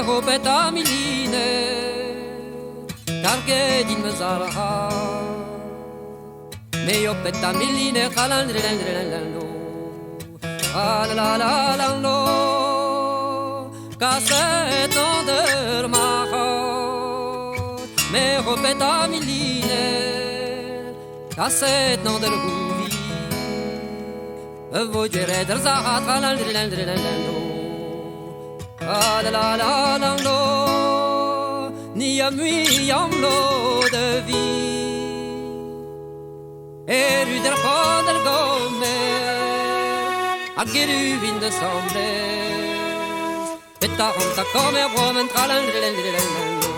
hopeta miline Darge din mezarha Me hopeta miline Kalandrilendrilendo Alalalalo Cassette onder mahot Me hopeta miline Cassette onder huli Vojere der zahat Kalandrilendrilendo Alalalalo Ni amlo de vie Der van der gomer Ageru in de sombles Betta honta come woman Tralandrilendrilendo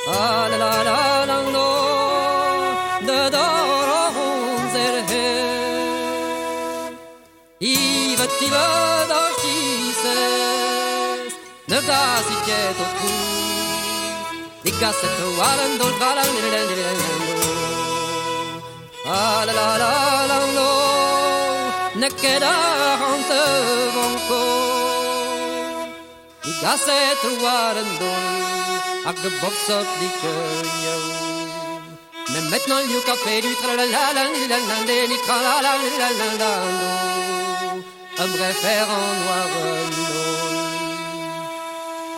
Alalalalo De doro honzer he Iva tiva dorschises Ne gasi tieto tu Di cassetto alando Tralandrilendrilendo Alalalalo Ne queda honte vonko Di cassetto alando Ak de box op di könjo Mais maintenant le café du tralalalalalalande Ni tralalalalalalando Un bref fer en noir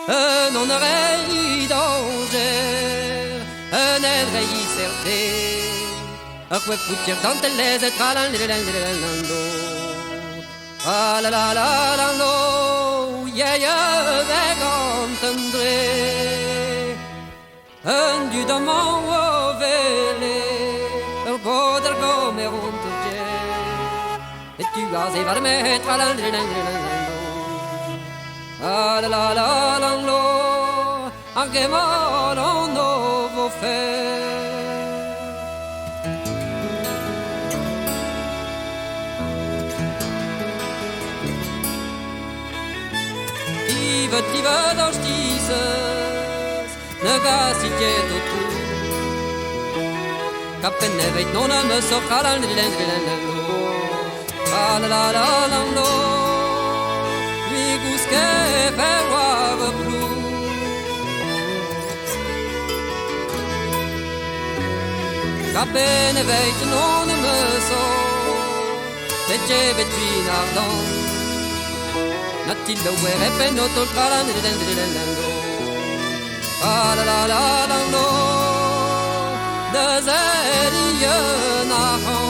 Un oreille danger Un oreille certé Un quoi poutir dans tes les tralalalalalalando Tralalalalo Yeah yeah Veg entendre Un du damon ovele Ergo dergo me runterge Et tu as évar me tralalalalalalando Alalalalo Anche moro novo fe Tiva dorschises Ne gasi tieto tu Kappen ne veit non a me so Kalandrilendrilendo Alalalalo Vi guske ferroar plu Kappen ne veit non a me so Vetje vetvin ardent Natilda uere penotto Tralandrilendrilendo Alalalalo De zerie nach